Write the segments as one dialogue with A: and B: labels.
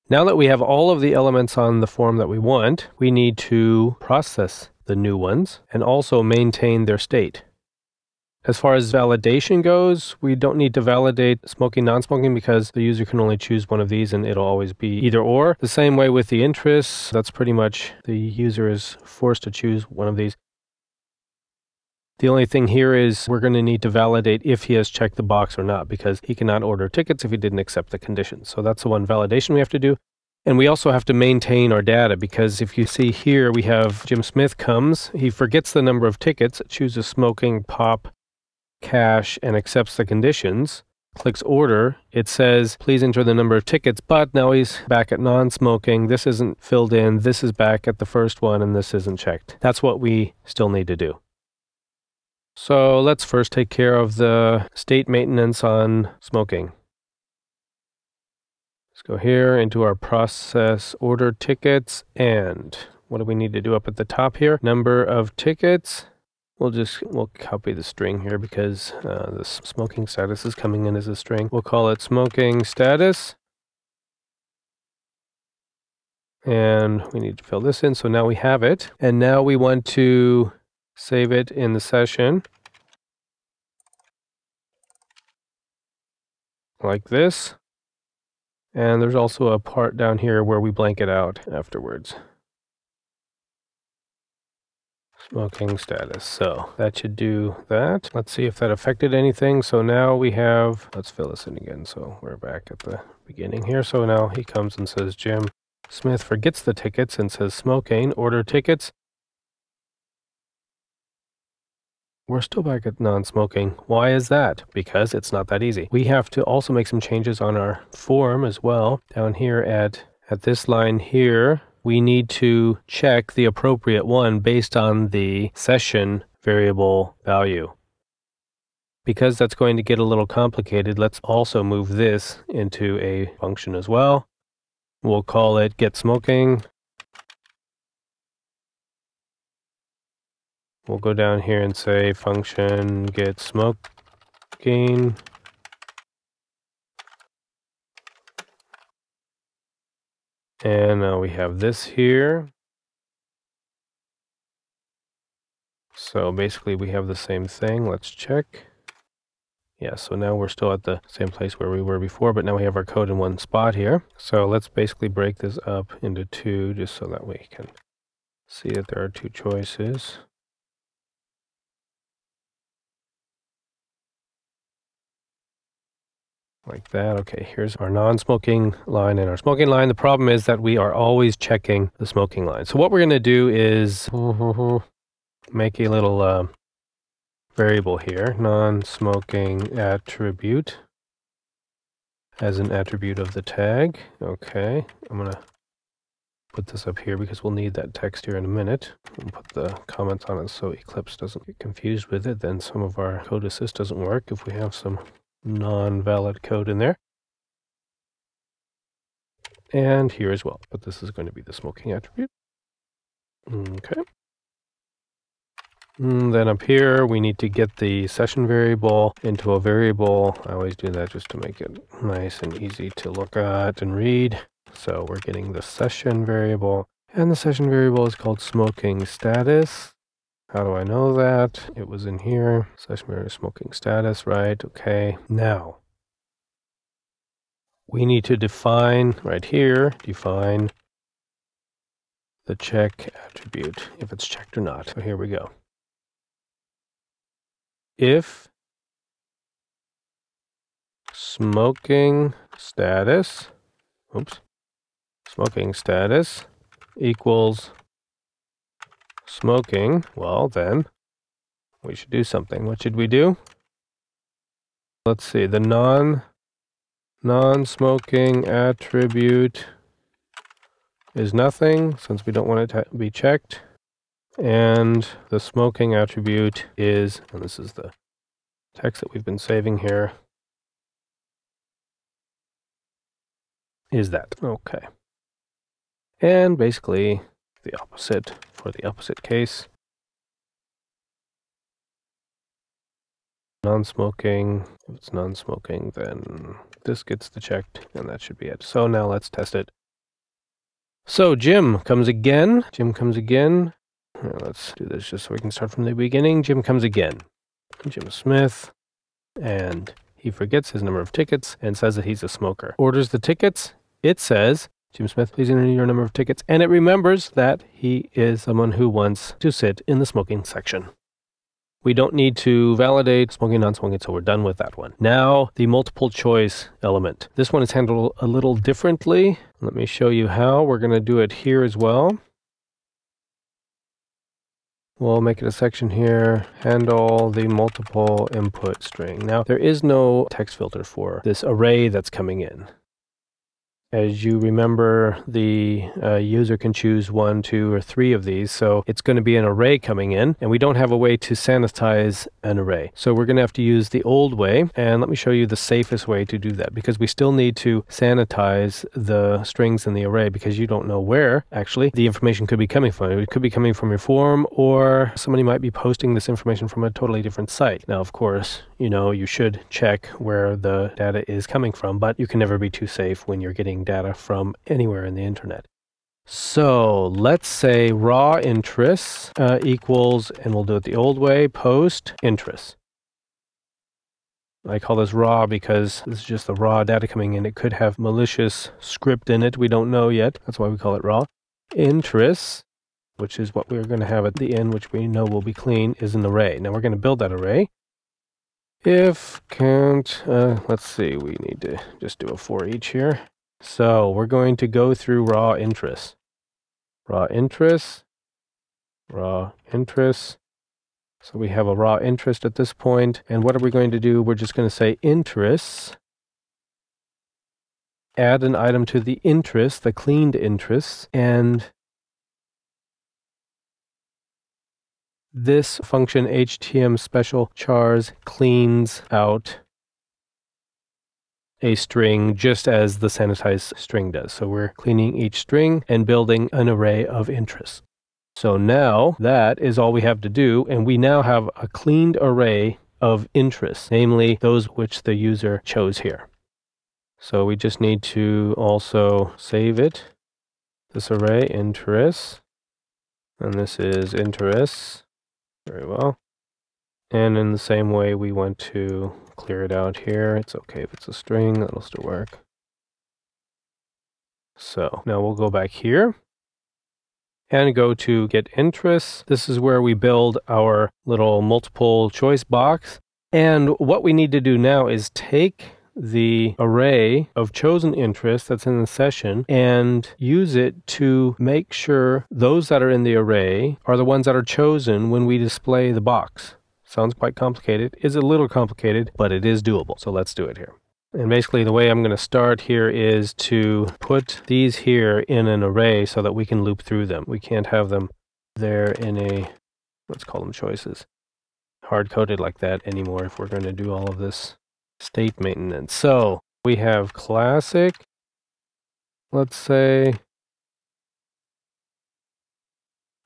A: Now that we have all of the elements on the form that we want, we need to process the new ones and also maintain their state. As far as validation goes, we don't need to validate smoking, non-smoking because the user can only choose one of these and it'll always be either or. The same way with the interests, that's pretty much the user is forced to choose one of these. The only thing here is we're going to need to validate if he has checked the box or not because he cannot order tickets if he didn't accept the conditions. So that's the one validation we have to do. And we also have to maintain our data because if you see here, we have Jim Smith comes, he forgets the number of tickets, chooses smoking, pop, cash, and accepts the conditions, clicks order. It says, please enter the number of tickets, but now he's back at non-smoking. This isn't filled in. This is back at the first one, and this isn't checked. That's what we still need to do. So let's first take care of the state maintenance on smoking. Let's go here into our process order tickets, and what do we need to do up at the top here? Number of tickets. We'll copy the string here because the smoking status is coming in as a string. We'll call it smoking status. And we need to fill this in. So now we have it. And now we want to save it in the session. Like this. And there's also a part down here where we blank it out afterwards. Smoking status. So that should do that. Let's see if that affected anything. So now we have, let's fill this in again. So we're back at the beginning here. So now he comes and says, Jim Smith forgets the tickets and says smoking, order tickets. We're still back at non-smoking. Why is that? Because it's not that easy. We have to also make some changes on our form as well. Down here at this line here, we need to check the appropriate one based on the session variable value. Because that's going to get a little complicated, let's also move this into a function as well. We'll call it getSmoking. We'll go down here and say function getSmoking. And now we have this here. So basically we have the same thing. Let's check. Yeah, so now we're still at the same place where we were before, but now we have our code in one spot here. So let's basically break this up into two just so that we can see that there are two choices. Like that. Okay, here's our non-smoking line and our smoking line. The problem is that we are always checking the smoking line. So what we're going to do is make a little variable here, non-smoking attribute, as an attribute of the tag. Okay, I'm going to put this up here because we'll need that text here in a minute. We'll put the comments on it so Eclipse doesn't get confused with it. Then some of our code assist doesn't work if we have some non-valid code in there. And here as well, but this is going to be the smoking attribute. Okay. And then up here, we need to get the session variable into a variable. I always do that just to make it nice and easy to look at and read. So we're getting the session variable, and the session variable is called smoking status. How do I know that? It was in here. Session variable smoking status, right? Okay. Now, we need to define right here, define the check attribute, if it's checked or not. So here we go. If smoking status equals smoking, well then we should do something. What should we do? Let's see, the non-smoking attribute is nothing since we don't want it to be checked. And the smoking attribute is, and this is the text that we've been saving here, is that. Okay. And basically the opposite for the opposite case. Non-smoking, if it's non-smoking, then this gets the checked, and that should be it. So now let's test it. So Jim comes again. Jim comes again. Here, let's do this just so we can start from the beginning. Jim comes again. Jim Smith. And he forgets his number of tickets and says that he's a smoker. Orders the tickets. It says, Jim Smith, please enter your number of tickets. And it remembers that he is someone who wants to sit in the smoking section. We don't need to validate smoking, non-smoking, so we're done with that one. Now, the multiple choice element. This one is handled a little differently. Let me show you how. We're going to do it here as well. We'll make it a section here, handle the multiple input string. Now, there is no text filter for this array that's coming in. As you remember, the user can choose 1, 2, or 3 of these, so it's going to be an array coming in, and we don't have a way to sanitize an array. So we're going to have to use the old way, and let me show you the safest way to do that, because we still need to sanitize the strings in the array, because you don't know where, actually, the information could be coming from. It could be coming from your form, or somebody might be posting this information from a totally different site. Now, of course, you know, you should check where the data is coming from, but you can never be too safe when you're getting data from anywhere in the internet. So let's say raw interests equals, and we'll do it the old way, post interests. I call this raw because this is just the raw data coming in. It could have malicious script in it. We don't know yet. That's why we call it raw. Interests, which is what we're going to have at the end, which we know will be clean, is an array. Now we're going to build that array. If count, let's see, we need to just do a for each here. So we're going to go through raw interests. Raw interests, raw interests. So we have a raw interest at this point. And what are we going to do? We're just going to say interests. Add an item to the interest, the cleaned interests, and this function htm special chars cleans out a string just as the sanitized string does. So we're cleaning each string and building an array of interests. So now that is all we have to do, and we now have a cleaned array of interests, namely those which the user chose here. So we just need to also save it, this array, interests, and this is interests. Very well. And in the same way, we want to clear it out here. It's okay if it's a string, that'll still work. So now we'll go back here and go to get interests. This is where we build our little multiple choice box. And what we need to do now is take the array of chosen interests that's in the session and use it to make sure those that are in the array are the ones that are chosen when we display the box. Sounds quite complicated. It's a little complicated, but it is doable. So let's do it here. And basically the way I'm going to start here is to put these here in an array so that we can loop through them. We can't have them there in a, let's call them choices, hard-coded like that anymore if we're going to do all of this state maintenance. So we have classic, let's say,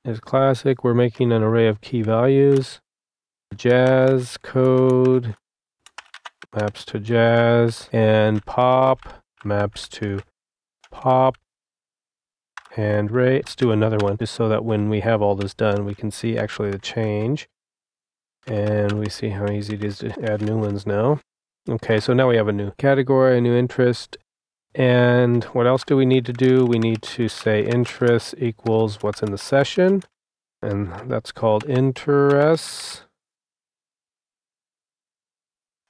A: is classic. We're making an array of key values. Jazz code maps to jazz, and pop maps to pop, and Ray. Let's do another one just so that when we have all this done, we can see actually the change. And we see how easy it is to add new ones now. Okay, so now we have a new category, a new interest. And what else do we need to do? We need to say interest equals what's in the session. And that's called interests.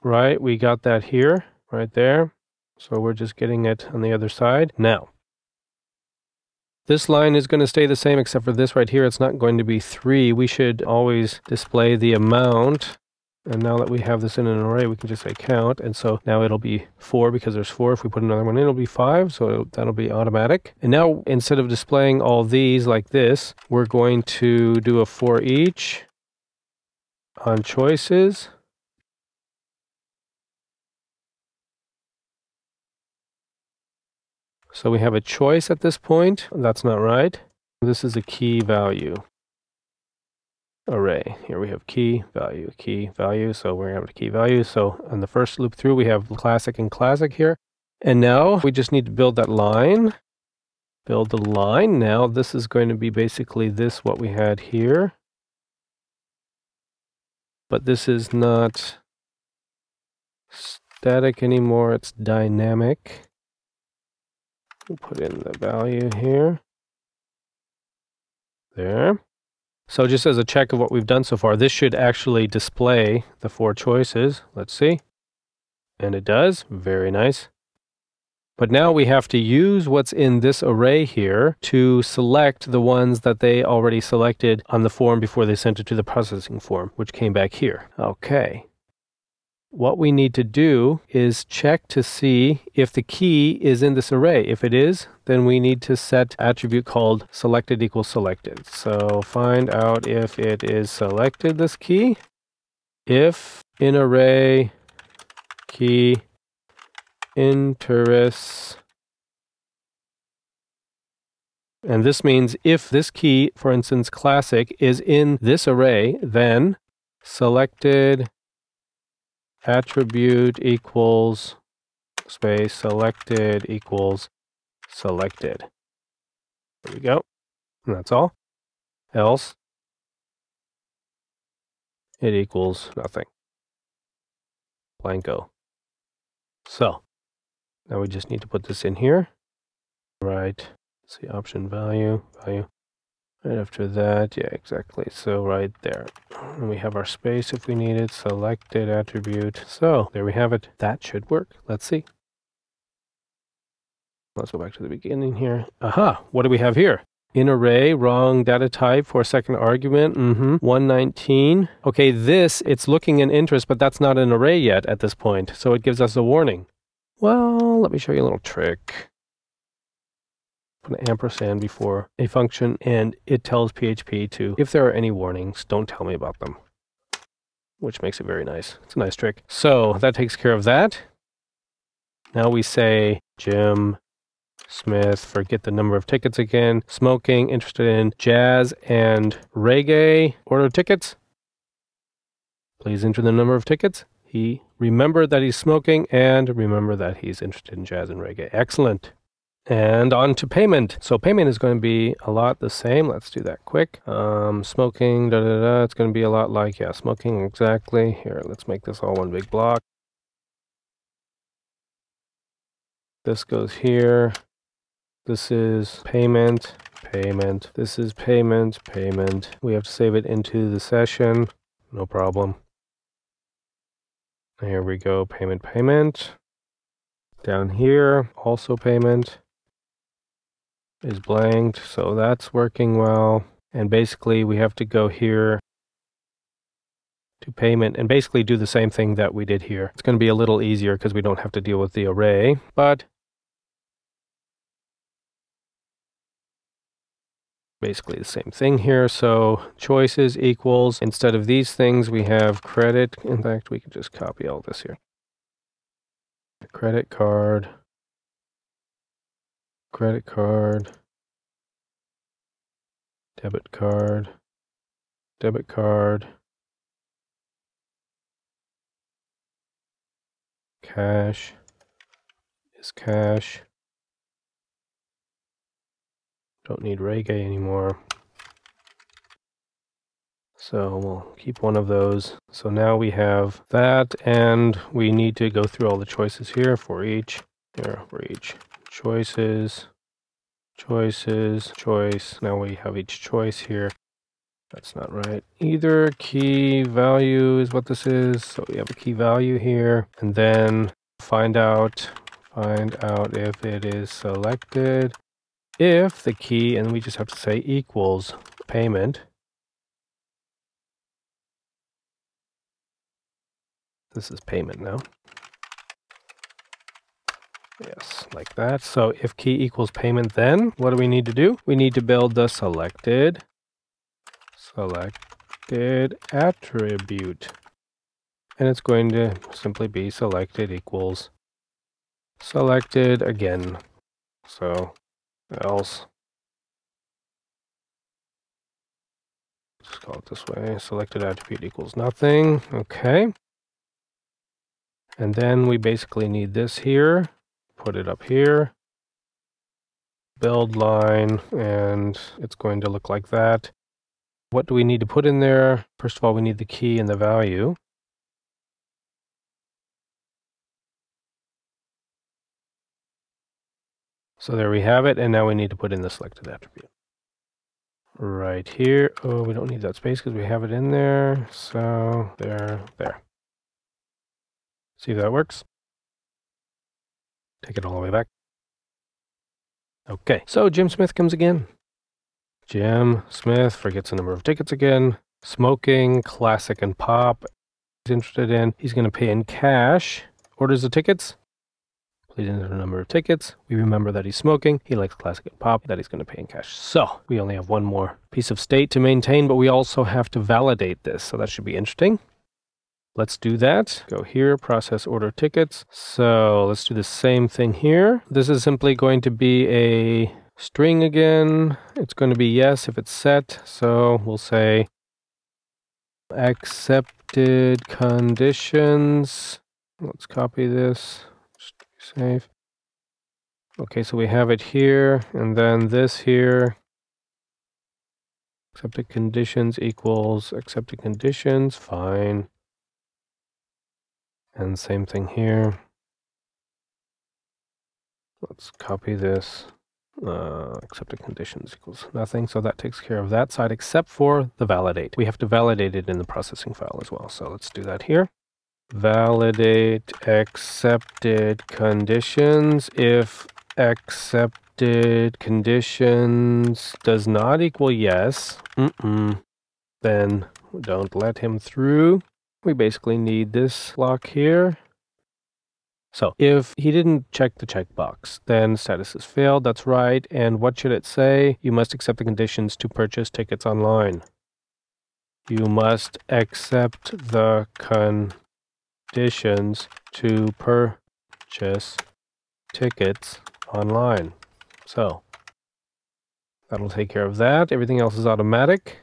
A: Right, we got that here, right there. So we're just getting it on the other side. Now, this line is going to stay the same except for this right here. It's not going to be 3. We should always display the amount. And now that we have this in an array, we can just say count. And so now it'll be 4 because there's 4. If we put another one in, it'll be 5. So that'll be automatic. And now instead of displaying all these like this, we're going to do a for each on choices. So we have a choice at this point. That's not right. This is a key value array. Here we have key value. So we're going to have a key value. So on the first loop through, we have classic and classic here. And now we just need to build that line. build the line. Now this is going to be basically this, what we had here. But this is not static anymore, it's dynamic. We'll put in the value here. There. So just as a check of what we've done so far, this should actually display the 4 choices. Let's see. And it does. Very nice. But now we have to use what's in this array here to select the ones that they already selected on the form before they sent it to the processing form, which came back here. Okay. What we need to do is check to see if the key is in this array. If it is, then we need to set attribute called selected equals selected. So find out if it is selected, this key. If in array key interests, and this means if this key, for instance, classic, is in this array, then selected attribute equals space selected equals selected. There we go. And that's all. Else it equals nothing. Blanco. So now we just need to put this in here. Right. Let's see, option value. Right after that, yeah, exactly. So right there. And we have our space if we need it, selected attribute. So there we have it. That should work. Let's see. Let's go back to the beginning here. Aha, what do we have here? In array, wrong data type for second argument. 119. Okay, this, it's looking in interest, but that's not an array yet at this point. So it gives us a warning. Well, let me show you a little trick. Put an ampersand before a function, and it tells PHP to, if there are any warnings, don't tell me about them. Which makes it very nice. It's a nice trick. So that takes care of that. Now we say Jim Smith, forget the number of tickets again. Smoking, interested in jazz and reggae. Order tickets. Please enter the number of tickets. He remembered that he's smoking and remember that he's interested in jazz and reggae. Excellent. And on to payment. So payment is going to be a lot the same. Let's do that quick. Smoking, It's going to be a lot like, yeah, smoking, exactly. Here, let's make this all one big block. This goes here. This is payment, payment. This is payment, payment. We have to save it into the session. No problem. Here we go, payment, payment. Down here, also payment is blanked, so that's working well. And basically we have to go here to payment and basically do the same thing that we did here. It's going to be a little easier because we don't have to deal with the array, but basically the same thing here. So choices equals, instead of these things, we have credit. In fact, we can just copy all this here. Credit card, debit card, debit card, cash is cash. Don't need reggae anymore. So we'll keep one of those. So now we have that, and we need to go through all the choices here for each. Here for each. Choices, choices, choice. Now we have each choice here. That's not right either. Key value is what this is. So we have a key value here, and then find out if it is selected. If the key, and we just have to say equals payment. This is payment now. Yes, like that. So if key equals payment, then what do we need to do? We need to build the selected attribute. And it's going to simply be selected equals selected again. So else, just call it this way, selected attribute equals nothing. Okay. And then we basically need this here, put it up here. build line, and it's going to look like that. What do we need to put in there? First of all, we need the key and the value. So there we have it, and now we need to put in the selected attribute. Right here. Oh, we don't need that space because we have it in there. So there. See if that works. Take it all the way back. Okay, so Jim Smith comes again. Jim Smith forgets the number of tickets again. Smoking, classic and pop. He's interested in. He's going to pay in cash. Orders the tickets. Please enter the number of tickets. We remember that he's smoking. He likes classic and pop. That he's going to pay in cash. So we only have one more piece of state to maintain, but we also have to validate this. So that should be interesting. Let's do that. Go here, process order tickets. So let's do the same thing here. This is simply going to be a string again. It's going to be yes if it's set. So we'll say accepted conditions. Let's copy this. Just be safe. Okay, so we have it here, and then this here. Accepted conditions equals accepted conditions. Fine. And same thing here. Let's copy this. Accepted conditions equals nothing. So that takes care of that side, except for the validate. We have to validate it in the processing file as well. So let's do that here. Validate accepted conditions. If accepted conditions does not equal yes, then don't let him through. We basically need this block here. So if he didn't check the checkbox, then status is failed. That's right. And what should it say? You must accept the conditions to purchase tickets online. You must accept the conditions to purchase tickets online. So that'll take care of that. Everything else is automatic.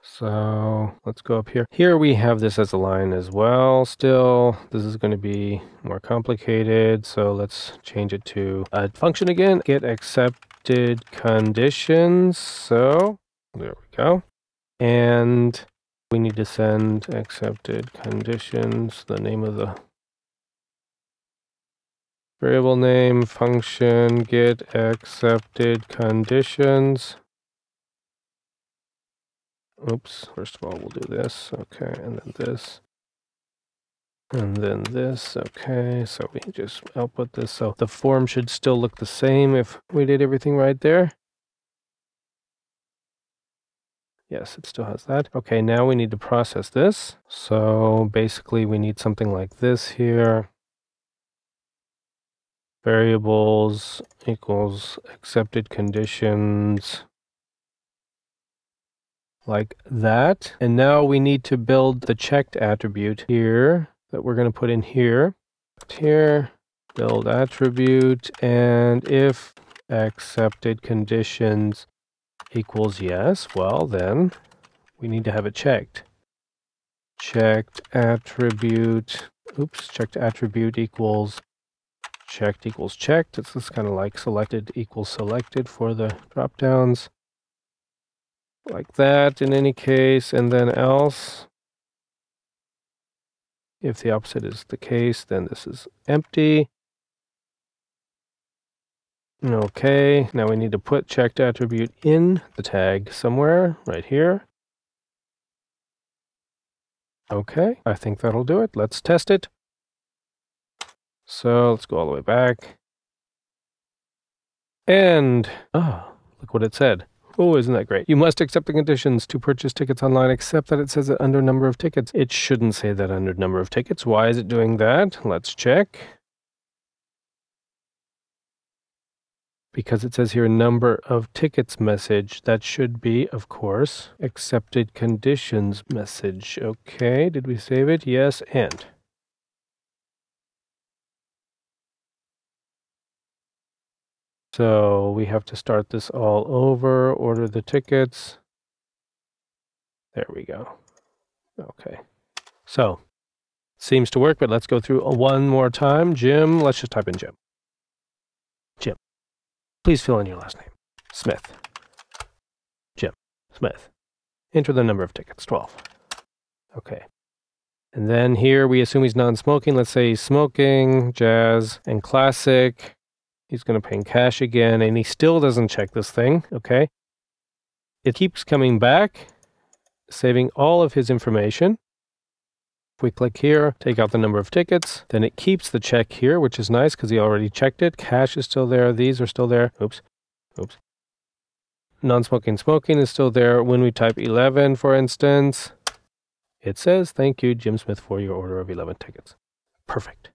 A: So let's go up here. Here we have this as a line as well. Still, this is going to be more complicated. So let's change it to a function again. Get accepted conditions. So there we go. And we need to send accepted conditions, the name of the variable name, function, get accepted conditions. Oops, first of all, we'll do this. Okay, and then this. And then this. Okay, so we just output this. So the form should still look the same if we did everything right there. Yes, it still has that. Okay, now we need to process this. So basically we need something like this here. Variables equals accepted conditions. Like that. And now we need to build the checked attribute here that we're going to put in here. Here, build attribute, and if accepted conditions equals yes, well then we need to have it checked. Checked attribute, checked attribute equals checked equals checked. It's just kind of like selected equals selected for the drop downs. Like that in any case, and then else. If the opposite is the case, then this is empty. Okay, now we need to put checked attribute in the tag somewhere, right here. Okay, I think that'll do it. Let's test it. So let's go all the way back. And, look what it said. Oh, isn't that great? You must accept the conditions to purchase tickets online, except that it says it under number of tickets. It shouldn't say that under number of tickets. Why is it doing that? Let's check. Because it says here number of tickets message. That should be, of course, accepted conditions message. Okay, did we save it? Yes, and. So we have to start this all over, order the tickets. There we go. Okay. So, seems to work, but let's go through one more time. Jim, let's just type in Jim. Jim. Please fill in your last name. Smith. Jim. Smith. Enter the number of tickets, 12. Okay. And then here we assume he's non-smoking. Let's say he's smoking, jazz, and classic. He's going to pay in cash again, and he still doesn't check this thing, okay? It keeps coming back, saving all of his information. If we click here, take out the number of tickets, then it keeps the check here, which is nice because he already checked it. Cash is still there. These are still there. Oops. Non-smoking, smoking is still there. When we type 11, for instance, it says, thank you, Jim Smith, for your order of 11 tickets. Perfect.